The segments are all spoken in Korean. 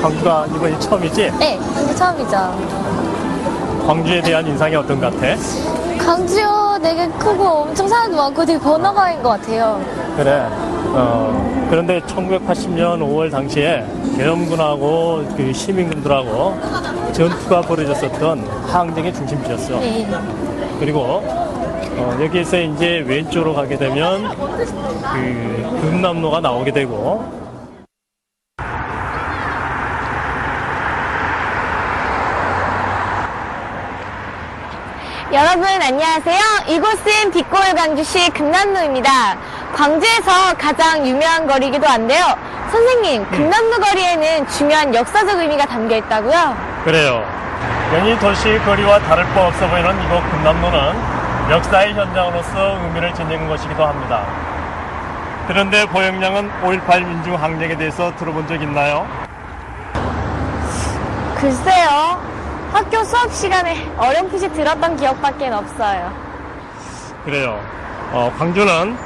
광주가 이번이 처음이지? 네, 이게 처음이죠. 광주에 대한 인상이 어떤 것 같아? 광주요, 되게 크고 엄청 사람도 많고 되게 번화가인 것 같아요. 그래. 그런데 1980년 5월 당시에 계엄군하고 그 시민군들하고 전투가 벌어졌었던 항쟁의 중심지였어. 네. 그리고 여기에서 이제 왼쪽으로 가게 되면 그 금남로가 나오게 되고, 여러분 안녕하세요. 이곳은 빛골 광주시 금남로입니다. 광주에서 가장 유명한 거리이기도 한데요. 선생님, 금남로 거리에는 중요한 역사적 의미가 담겨 있다고요? 그래요. 연희 도시 거리와 다를 바 없어 보이는 이곳 금남로는 역사의 현장으로서 의미를 지니는 것이기도 합니다. 그런데 보영양은 5.18 민중항쟁에 대해서 들어본 적 있나요? 글쎄요. 학교 수업 시간에 어렴풋이 들었던 기억밖에 없어요. 그래요. 광주는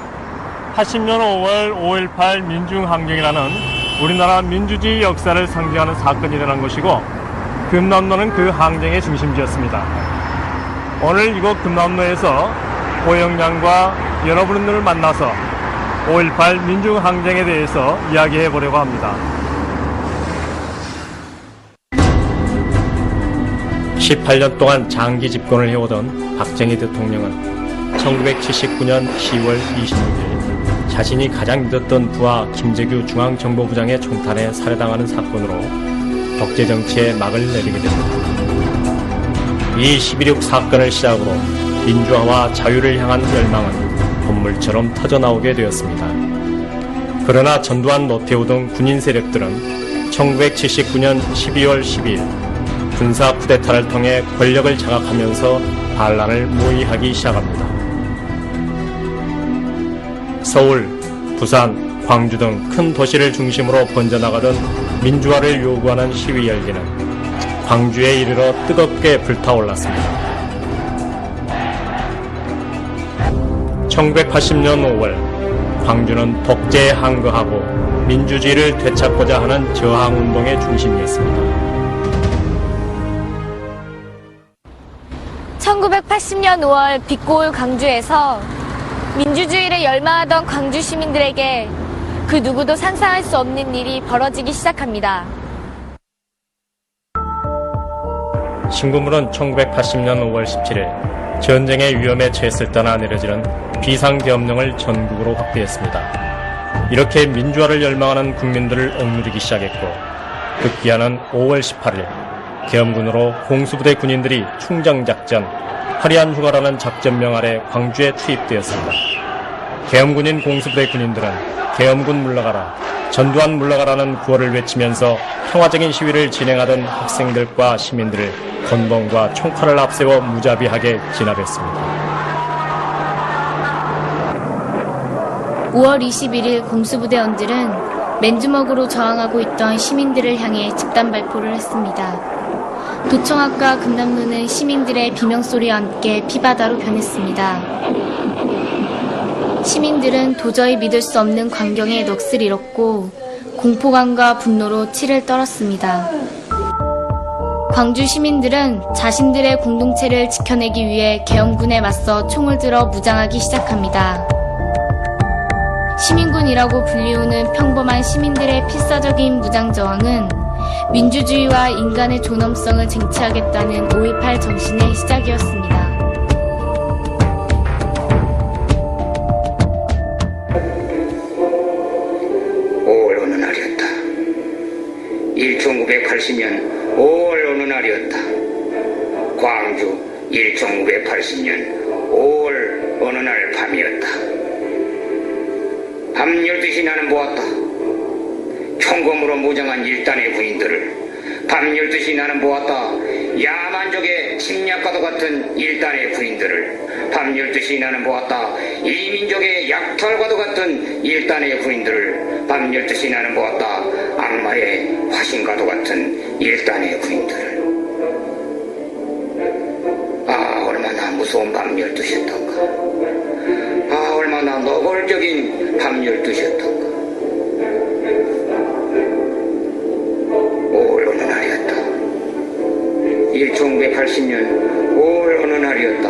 80년 5월 5.18 민중항쟁이라는 우리나라 민주주의 역사를 상징하는 사건이 일어난 것이고, 금남로는 그 항쟁의 중심지였습니다. 오늘 이곳 금남로에서 보영양과 여러분들을 만나서 5.18 민중항쟁에 대해서 이야기해 보려고 합니다. 18년 동안 장기 집권을 해오던 박정희 대통령은 1979년 10월 26일 자신이 가장 믿었던 부하 김재규 중앙정보부장의 총탄에 살해당하는 사건으로 독재정치에 막을 내리게 됩니다. 이 11.6 사건을 시작으로 민주화와 자유를 향한 열망은 본물처럼 터져나오게 되었습니다. 그러나 전두환, 노태우 등 군인 세력들은 1979년 12월 12일 군사 쿠데타를 통해 권력을 장악하면서 반란을 모의하기 시작합니다. 서울, 부산, 광주 등 큰 도시를 중심으로 번져나가던 민주화를 요구하는 시위 열기는 광주에 이르러 뜨겁게 불타올랐습니다. 1980년 5월 광주는 독재에 항거하고 민주주의를 되찾고자 하는 저항운동의 중심이었습니다. 1980년 5월 빛고울 광주에서 민주주의를 열망하던 광주 시민들에게 그 누구도 상상할 수 없는 일이 벌어지기 시작합니다. 신고물은 1980년 5월 17일 전쟁의 위험에 처했을 때나 내려지는 비상계엄령을 전국으로 확대했습니다. 이렇게 민주화를 열망하는 국민들을 억누르기 시작했고, 급기야는 5월 18일 계엄군으로 공수부대 군인들이 충정작전, 화려한 휴가라는 작전명 아래 광주에 투입되었습니다. 계엄군인 공수부대 군인들은 계엄군 물러가라, 전두환 물러가라는 구호를 외치면서 평화적인 시위를 진행하던 학생들과 시민들을 건봉과 총칼을 앞세워 무자비하게 진압했습니다. 5월 21일 공수부대원들은 맨주먹으로 저항하고 있던 시민들을 향해 집단 발포를 했습니다. 도청학과 금남로는 시민들의 비명소리와 함께 피바다로 변했습니다. 시민들은 도저히 믿을 수 없는 광경에 넋을 잃었고 공포감과 분노로 치를 떨었습니다. 광주 시민들은 자신들의 공동체를 지켜내기 위해 계엄군에 맞서 총을 들어 무장하기 시작합니다. 시민군이라고 불리우는 평범한 시민들의 필사적인 무장저항은 민주주의와 인간의 존엄성을 쟁취하겠다는 5.18 정신의 시작이었습니다. 5월 어느 날이었다. 1980년 5월 어느 날이었다. 광주 1980년 5월 어느 날 밤이었다. 밤 12시 나는 보았다. 총검으로 무장한 일단의 군인들을. 밤 12시 나는 보았다. 야만족의 침략과도 같은 일단의 군인들을. 밤 12시 나는 보았다. 이민족의 약탈과도 같은 일단의 군인들을. 밤 12시 나는 보았다. 악마의 화신과도 같은 일단의 군인들을. 아, 얼마나 무서운 밤 12시였던가. 아, 얼마나 노골적인 밤 12시였던가. 5월 1980년 5월 어느 날이었다.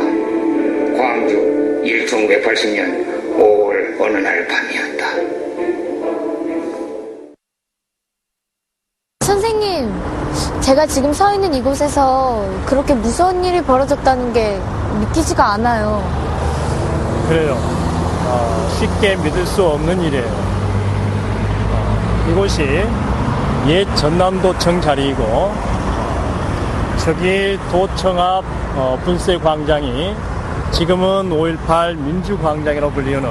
광주 1980년 5월 어느 날 밤이었다. 선생님, 제가 지금 서 있는 이곳에서 그렇게 무서운 일이 벌어졌다는 게 믿기지가 않아요. 그래요. 쉽게 믿을 수 없는 일이에요. 이곳이 옛 전남도청 자리이고 저기 도청 앞 분수의 광장이 지금은 5.18 민주광장이라고 불리는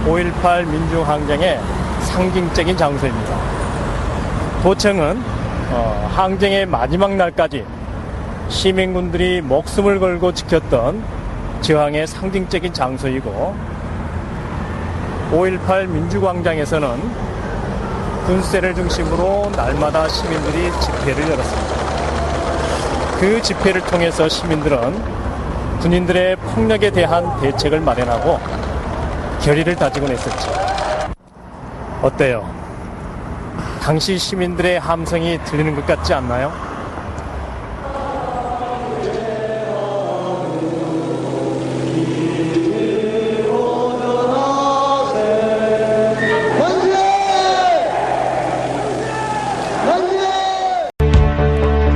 5.18 민주광장의 상징적인 장소입니다. 도청은 항쟁의 마지막 날까지 시민군들이 목숨을 걸고 지켰던 저항의 상징적인 장소이고 5.18 민주광장에서는 분수대를 중심으로 날마다 시민들이 집회를 열었습니다. 그 집회를 통해서 시민들은 군인들의 폭력에 대한 대책을 마련하고 결의를 다지곤 했었죠. 어때요? 당시 시민들의 함성이 들리는 것 같지 않나요?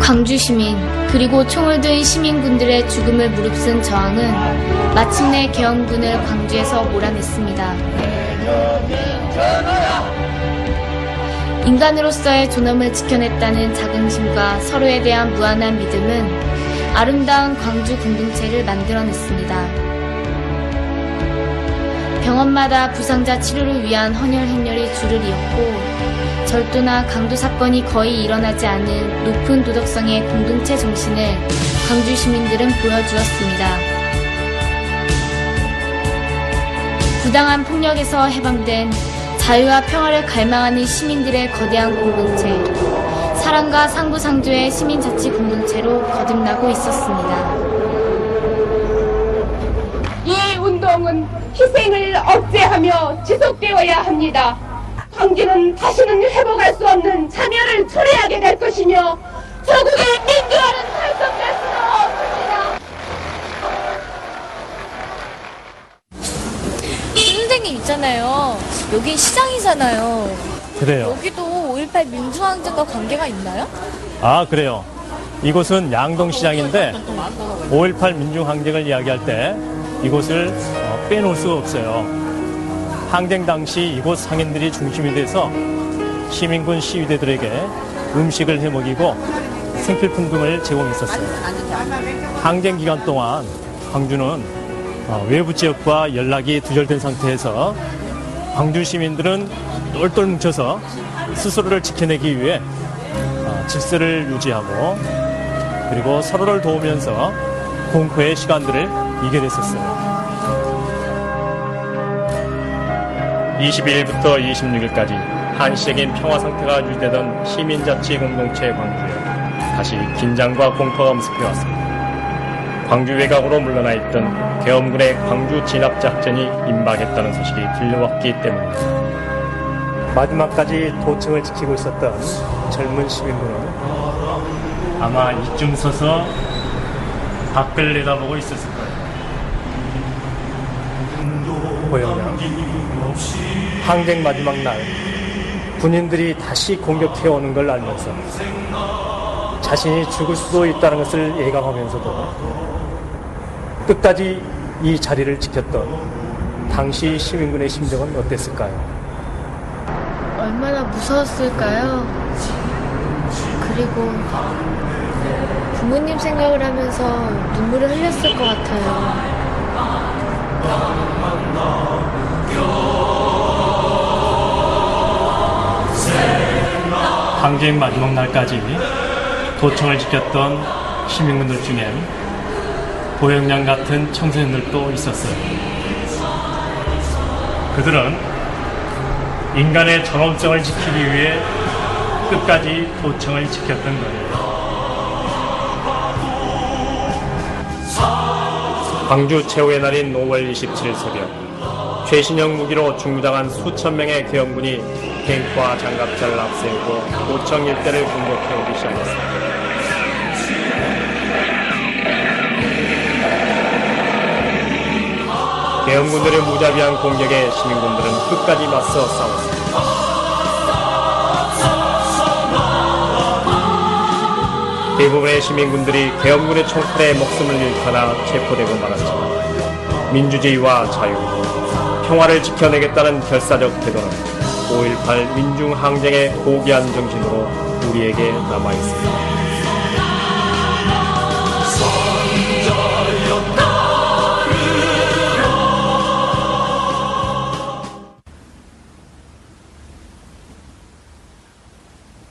광주 시민 그리고 총을 든 시민군들의 죽음을 무릅쓴 저항은 마침내 계엄군을 광주에서 몰아냈습니다. 인간으로서의 존엄을 지켜냈다는 자긍심과 서로에 대한 무한한 믿음은 아름다운 광주 공동체를 만들어냈습니다. 병원마다 부상자 치료를 위한 헌혈 행렬이 줄을 이었고 절도나 강도 사건이 거의 일어나지 않은 높은 도덕성의 공동체 정신을 광주 시민들은 보여주었습니다. 부당한 폭력에서 해방된 자유와 평화를 갈망하는 시민들의 거대한 공동체, 사랑과 상부상조의 시민자치 공동체로 거듭나고 있었습니다. 이 운동은 희생을 억제하며 지속되어야 합니다. 광주는 다시는 회복할 수 없는 참여를 초래하게 될 것이며 조국의 민주화는 달성될 수가 없습니다. 선생님 있잖아요. 여긴 시장이잖아요. 그래요. 여기도 5.18 민주항쟁과 관계가 있나요? 그래요. 이곳은 양동시장인데 5.18 민주항쟁을 이야기할 때 이곳을 빼놓을 수가 없어요. 항쟁 당시 이곳 상인들이 중심이 돼서 시민군 시위대들에게 음식을 해먹이고 생필품 등을 제공했었어요. 항쟁 기간 동안 광주는 외부 지역과 연락이 두절된 상태에서 광주 시민들은 똘똘 뭉쳐서 스스로를 지켜내기 위해 질서를 유지하고 그리고 서로를 도우면서 공포의 시간들을 이겨냈었어요. 22일부터 26일까지 한시적인 평화 상태가 유지되던 시민자치 공동체 광주에 다시 긴장과 공포가 엄습해왔습니다. 광주 외곽으로 물러나 있던 계엄군의 광주 진압작전이 임박했다는 소식이 들려왔기 때문입니다. 마지막까지 도청을 지키고 있었던 젊은 시민군은 아마 이쯤 서서 밖을 내다보고 있었을 거예요. 보여요. 항쟁 마지막 날 군인들이 다시 공격해오는 걸 알면서 자신이 죽을 수도 있다는 것을 예감하면서도 끝까지 이 자리를 지켰던 당시 시민군의 심정은 어땠을까요? 얼마나 무서웠을까요? 그리고 부모님 생각을 하면서 눈물을 흘렸을 것 같아요. 항쟁 마지막 날까지 도청을 지켰던 시민군들 중엔 보영양 같은 청소년들도 있었어요. 그들은 인간의 존엄성을 지키기 위해 끝까지 도청을 지켰던 거예요. 광주 최후의 날인 5월 27일 새벽 최신형 무기로 중무장한 수천 명의 계엄군이 탱크와 장갑차를 앞세우고 도청 일대를 공격해오기 시작했습니다. 계엄군들의 무자비한 공격에 시민군들은 끝까지 맞서 싸웠습니다. 대부분의 시민군들이 계엄군의 총칼에 목숨을 잃거나 체포되고 말았지만 민주주의와 자유, 평화를 지켜내겠다는 결사적 태도는 5.18 민중항쟁의 고귀한 정신으로 우리에게 남아있습니다.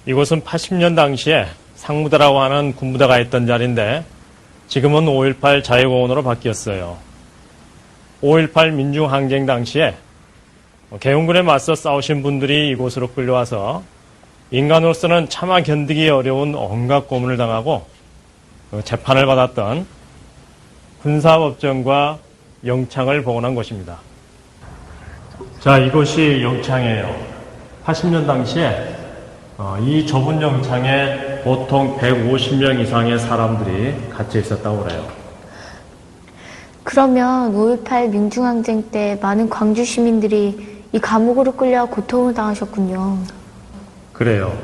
이곳은 80년 당시에 상무대라고 하는 군부대가 있던 자리인데 지금은 5.18 자유공원으로 바뀌었어요. 5.18 민중항쟁 당시에 계엄군에 맞서 싸우신 분들이 이곳으로 끌려와서 인간으로서는 차마 견디기 어려운 온갖 고문을 당하고 재판을 받았던 군사법정과 영창을 복원한 곳입니다. 자, 이곳이 영창이에요. 80년 당시에 이 좁은 영창에 보통 150명 이상의 사람들이 갇혀 있었다고 그래요. 그러면 5.18 민중항쟁 때 많은 광주 시민들이 이 감옥으로 끌려 고통을 당하셨군요. 그래요.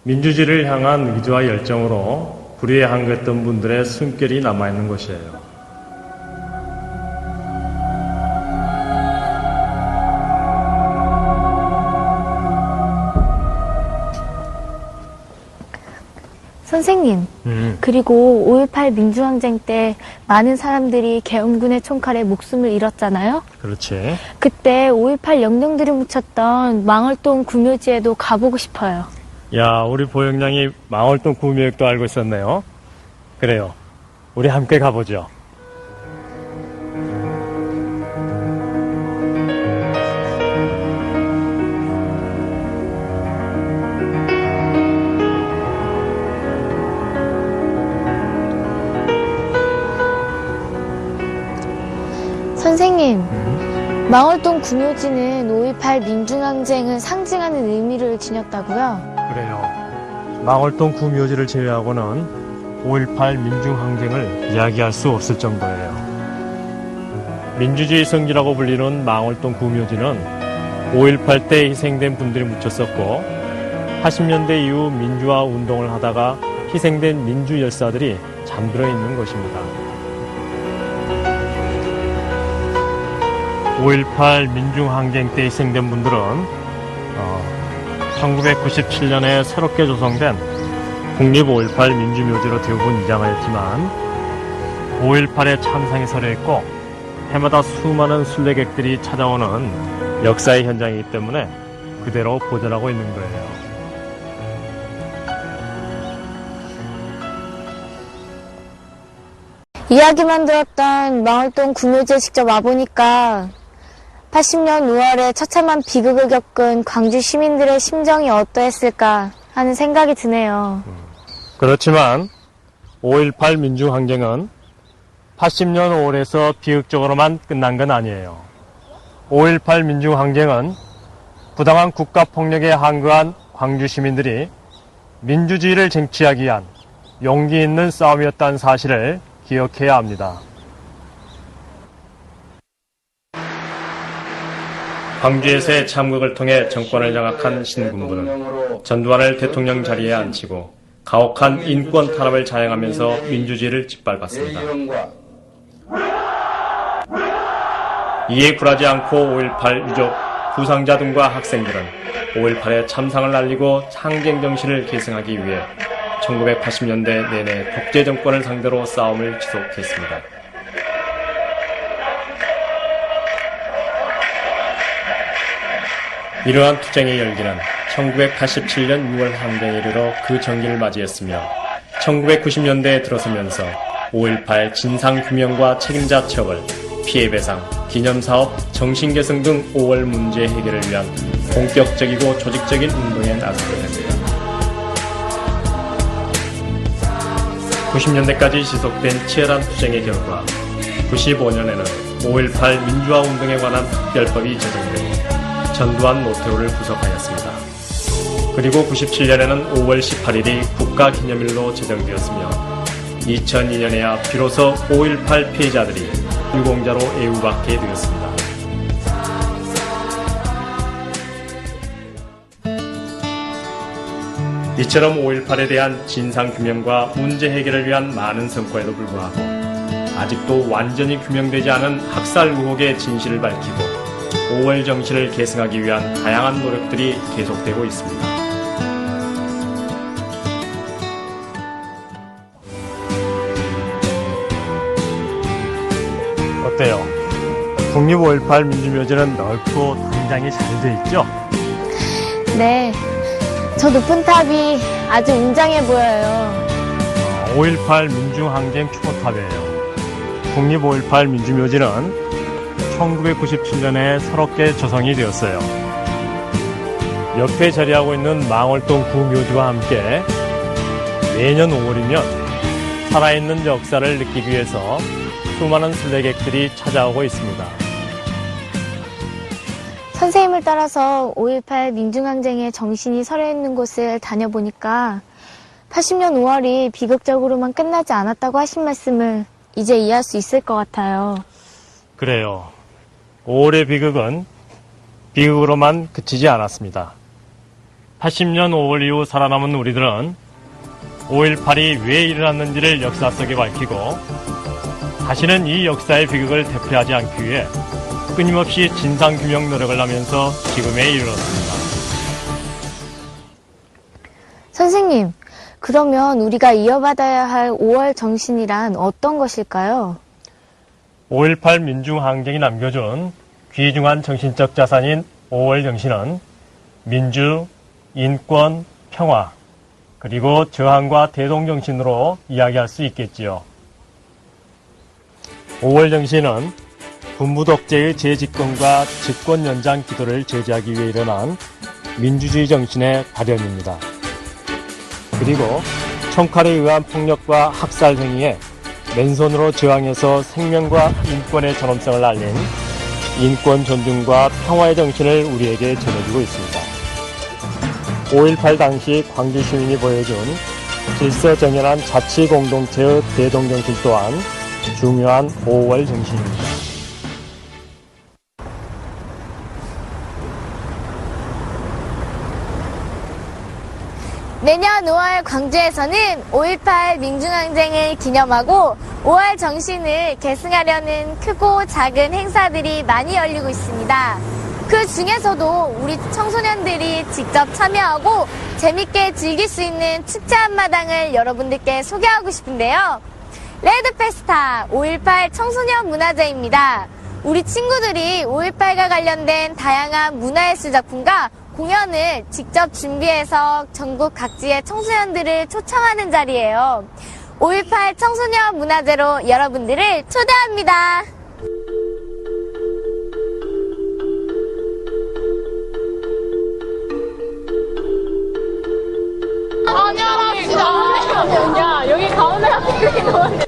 민주주의를 향한 의지와 열정으로 불의항거했던 분들의 숨결이 남아있는 곳이에요. 선생님, 그리고 5.18 민주항쟁 때 많은 사람들이 계엄군의 총칼에 목숨을 잃었잖아요? 그렇지. 그때 5.18 영령들이 묻혔던 망월동 구묘지에도 가보고 싶어요. 야, 우리 보영양이 망월동 구묘역도 알고 있었네요. 그래요. 우리 함께 가보죠. 선생님, 망월동 구묘지는 5.18 민중항쟁을 상징하는 의미를 지녔다고요? 그래요. 망월동 구묘지를 제외하고는 5.18 민중항쟁을 이야기할 수 없을 정도예요. 민주주의 성지라고 불리는 망월동 구묘지는 5.18 때 희생된 분들이 묻혔었고 80년대 이후 민주화 운동을 하다가 희생된 민주 열사들이 잠들어 있는 곳입니다. 5.18 민중항쟁 때 희생된 분들은 1997년에 새롭게 조성된 국립 5.18 민주묘지로 대부분 이장하였지만 5.18의 참상이 서려있고 해마다 수많은 순례객들이 찾아오는 역사의 현장이기 때문에 그대로 보존하고 있는 거예요. 이야기만 들었던 망월동 구묘지에 직접 와보니까 80년 5월에 처참한 비극을 겪은 광주 시민들의 심정이 어떠했을까 하는 생각이 드네요. 그렇지만 5.18 민중항쟁은 80년 5월에서 비극적으로만 끝난 건 아니에요. 5.18 민중항쟁은 부당한 국가폭력에 항거한 광주 시민들이 민주주의를 쟁취하기 위한 용기 있는 싸움이었다는 사실을 기억해야 합니다. 광주에서의 참극을 통해 정권을 장악한 신군부는 전두환을 대통령 자리에 앉히고 가혹한 인권 탄압을 자행하면서 민주주의를 짓밟았습니다. 이에 굴하지 않고 5.18 유족, 부상자 등과 학생들은 5.18의 참상을 날리고 항쟁 정신을 계승하기 위해 1980년대 내내 독재 정권을 상대로 싸움을 지속했습니다. 이러한 투쟁의 열기는 1987년 6월 항쟁에 이르러 그 전기를 맞이했으며 1990년대에 들어서면서 5.18 진상규명과 책임자 처벌, 피해배상, 기념사업, 정신개성 등 5월 문제 해결을 위한 본격적이고 조직적인 운동에 나서게 됩니다. 90년대까지 지속된 치열한 투쟁의 결과 95년에는 5.18 민주화 운동에 관한 특별법이 제정되고 전두환 노태우를 구속하였습니다. 그리고 97년에는 5월 18일이 국가기념일로 제정되었으며 2002년에야 비로소 5.18 피해자들이 유공자로 애우받게 되었습니다. 이처럼 5.18에 대한 진상규명과 문제 해결을 위한 많은 성과에도 불구하고 아직도 완전히 규명되지 않은 학살 의혹의 진실을 밝히고 5월 정신을 계승하기 위한 다양한 노력들이 계속되고 있습니다. 어때요? 국립 5.18 민주묘지는 넓고 당장이 잘 돼 있죠? 네, 저 높은 탑이 아주 웅장해 보여요. 5.18 민중항쟁 추모탑이에요. 국립 5.18 민주묘지는 1997년에 새롭게 조성이 되었어요. 옆에 자리하고 있는 망월동 구묘지와 함께 매년 5월이면 살아있는 역사를 느끼기 위해서 수많은 순례객들이 찾아오고 있습니다. 선생님을 따라서 5.18 민중항쟁의 정신이 서려있는 곳을 다녀보니까 80년 5월이 비극적으로만 끝나지 않았다고 하신 말씀을 이제 이해할 수 있을 것 같아요. 그래요. 5월의 비극은 비극으로만 그치지 않았습니다. 80년 5월 이후 살아남은 우리들은 5.18이 왜 일어났는지를 역사 속에 밝히고 다시는 이 역사의 비극을 되풀이하지 않기 위해 끊임없이 진상규명 노력을 하면서 지금에 이르렀습니다. 선생님, 그러면 우리가 이어받아야 할 5월 정신이란 어떤 것일까요? 5.18 민중항쟁이 남겨준 귀중한 정신적 자산인 5월 정신은 민주, 인권, 평화, 그리고 저항과 대동정신으로 이야기할 수 있겠지요. 5월 정신은 군부독재의 재집권과 집권 연장 기도를 제지하기 위해 일어난 민주주의 정신의 발현입니다. 그리고 총칼에 의한 폭력과 학살 행위에 맨손으로 저항해서 생명과 인권의 존엄성을 알린 인권 존중과 평화의 정신을 우리에게 전해주고 있습니다. 5.18 당시 광주 시민이 보여준 질서정연한 자치공동체의 대동정신 또한 중요한 5월 정신입니다. 내년 5월 광주에서는 5.18 민중항쟁을 기념하고 5월 정신을 계승하려는 크고 작은 행사들이 많이 열리고 있습니다. 그 중에서도 우리 청소년들이 직접 참여하고 재밌게 즐길 수 있는 축제 한마당을 여러분들께 소개하고 싶은데요. 레드페스타 5.18 청소년 문화제입니다. 우리 친구들이 5.18과 관련된 다양한 문화예술 작품과 공연을 직접 준비해서 전국 각지의 청소년들을 초청하는 자리예요. 5.18 청소년 문화제로 여러분들을 초대합니다. 안녕하세요. 야, 여기 가운데 학생들이 너무